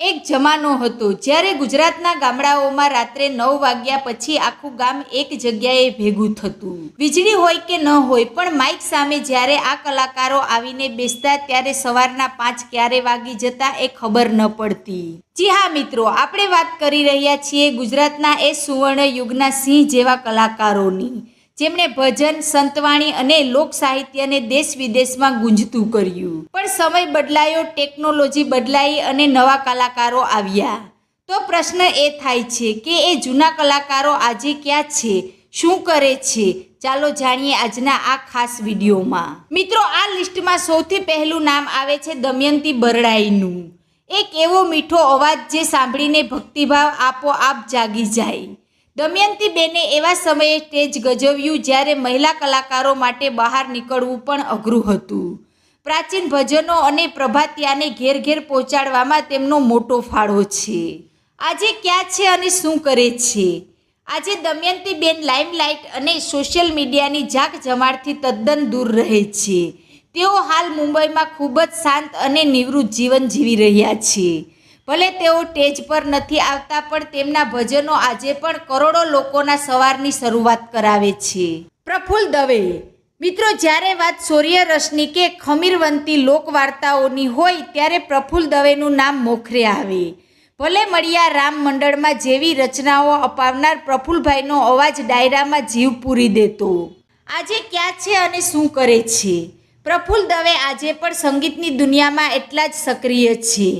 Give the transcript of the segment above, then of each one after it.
એક જમાનો હતો જ્યારે ગુજરાતના ગામડાઓમાં રાત્રે 9 વાગ્યા પછી આખું ગામ એક જગ્યાએ ભેગું થતું. વીજળી હોય કે ન હોય, પણ માઇક સામે જ્યારે આ કલાકારો આવીને બેસતા ત્યારે સવારના 5 ક્યારે વાગી જતા એ ખબર ન પડતી. જી હા મિત્રો, આપણે વાત કરી રહ્યા છીએ ગુજરાતના એ સુવર્ણ યુગના સિંહ જેવા કલાકારોની, જેમણે ભજન, સંતવાણી અને લોક સાહિત્યને દેશ વિદેશમાં ગુંજતું કર્યું. પણ સમય બદલાયો, ટેકનોલોજી બદલાઈ અને નવા કલાકારો આવ્યા. તો પ્રશ્ન એ થાય છે કે એ જૂના કલાકારો આજે ક્યાં છે, શું કરે છે? ચાલો જાણીએ આજના આ ખાસ વિડીયોમાં. મિત્રો, આ લિસ્ટમાં સૌથી પહેલું નામ આવે છે દમયંતી બરડાઈનું. એક એવો મીઠો અવાજ જે સાંભળીને ભક્તિભાવ આપોઆપ જાગી જાય. દમયંતી બેને એવા સમયે સ્ટેજ ગજવ્યું જ્યારે મહિલા કલાકારો માટે બહાર નીકળવું પણ અઘરું હતું. પ્રાચીન ભજનો અને પ્રભાતિયાને ઘેર ઘેર પહોંચાડવામાં તેમનો મોટો ફાળો છે. આજે ક્યાં છે અને શું કરે છે? આજે દમયંતી બેન લાઇમલાઇટ અને સોશિયલ મીડિયાની જાકજમાળથી તદ્દન દૂર રહે છે. તેઓ હાલ મુંબઈમાં ખૂબ જ શાંત અને નિવૃત્ત જીવન જીવી રહ્યા છે. ભલે તેઓ સ્ટેજ પર નથી આવતા, પણ તેમના ભજનો આજે પણ કરોડો લોકોના સવારની શરૂઆત કરાવે છે. પ્રફુલ્લ દવે. મિત્રો, જ્યારે વાત સૂર્યરશ્મિ કે ખમીરવંતી લોકવાર્તાઓની હોય ત્યારે પ્રફુલ્લ દવેનું નામ મોખરે આવે. ભલે મળ્યા રામ મંડળમાં જેવી રચનાઓ અપાવનાર પ્રફુલ્લભાઈનો અવાજ ડાયરામાં જીવ પૂરી દેતો. આજે ક્યાં છે અને શું કરે છે? પ્રફુલ્લ દવે આજે પણ સંગીતની દુનિયામાં એટલા જ સક્રિય છે.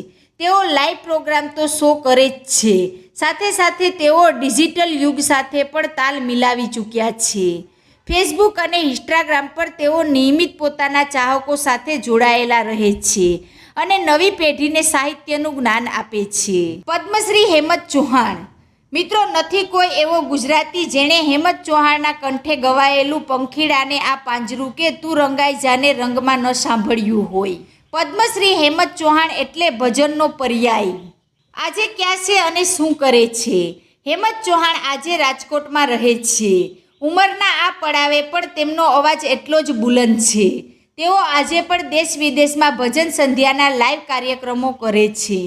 તેઓ લાઈવ પ્રોગ્રામ તો શો કરે જ છે, સાથે સાથે તેઓ ડિજિટલ યુગ સાથે પણ તાલ મિલાવી ચૂક્યા છે. ફેસબુક અને ઇન્સ્ટાગ્રામ પર તેઓ નિયમિત પોતાના ચાહકો સાથે જોડાયેલા રહે છે અને નવી પેઢીને સાહિત્યનું જ્ઞાન આપે છે. પદ્મશ્રી હેમંત ચૌહાણ. મિત્રો, નથી કોઈ એવો ગુજરાતી જેણે હેમંત ચૌહાણના કંઠે ગવાયેલું પંખીડાને આ પાંજરું કે તું રંગાઈ જાને રંગમાં ન સાંભળ્યું હોય. પદ્મશ્રી હેમંત ચૌહાણ એટલે ભજનનો પર્યાય. આજે ક્યાં છે અને શું કરે છે? હેમંત ચૌહાણ આજે રાજકોટમાં રહે છે. ઉંમરના આ પડાવે પણ તેમનો અવાજ એટલો જ બુલંદ છે. તેઓ આજે પણ દેશ વિદેશમાં ભજન સંધ્યાના લાઈવ કાર્યક્રમો કરે છે.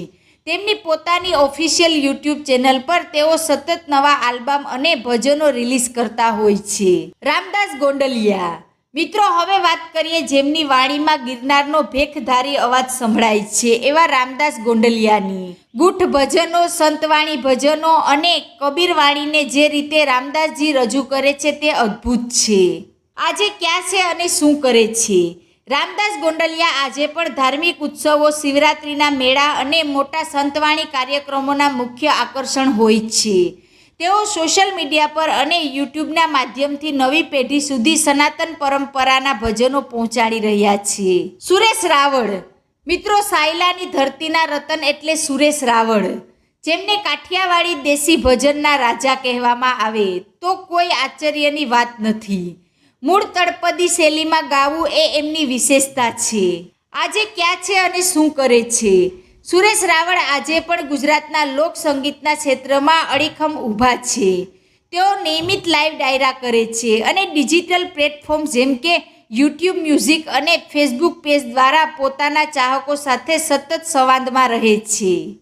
તેમની પોતાની ઓફિશિયલ યુટ્યુબ ચેનલ પર તેઓ સતત નવા આલ્બમ અને ભજનો રિલીઝ કરતા હોય છે. રામદાસ ગોંડલિયા. મિત્રો, હવે વાત કરીએ જેમની વાણીમાં ગિરનારનો ભેખધારી અવાજ સંભળાય છે એવા રામદાસ ગોંડલિયાની. ગૂઢ ભજનો, સંતવાણી ભજનો અને કબીરવાણીને જે રીતે રામદાસજી રજૂ કરે છે તે અદ્ભુત છે. આજે ક્યાં છે અને શું કરે છે? રામદાસ ગોંડલિયા આજે પણ ધાર્મિક ઉત્સવો, શિવરાત્રિના મેળા અને મોટા સંતવાણી કાર્યક્રમોના મુખ્ય આકર્ષણ હોય છે. તેઓ સોશિયલ મીડિયા પર અને યુટ્યુબના માધ્યમથી નવી પેઢી સુધી સનાતન પરંપરાના ભજનો પહોંચાડી રહ્યા છે. સુરેશ રાવળ. મિત્રો, સાયલાની ધરતીના રતન એટલે સુરેશ રાવળ, જેમને કાઠિયાવાડી દેશી ભજનના રાજા કહેવામાં આવે તો કોઈ આશ્ચર્યની વાત નથી. મૂળ તળપદી શૈલીમાં ગાવું એ એમની વિશેષતા છે. આજે ક્યાં છે અને શું કરે છે? સુરેશ રાવળ આજે પણ ગુજરાતના લોક સંગીતના ક્ષેત્રમાં અડીખમ ઊભા છે. તેઓ નિયમિત લાઈવ ડાયરા કરે છે અને ડિજિટલ પ્લેટફોર્મ જેમ કે યુટ્યુબ મ્યુઝિક અને ફેસબુક પેજ દ્વારા પોતાના ચાહકો સાથે સતત સંવાદમાં રહે છે.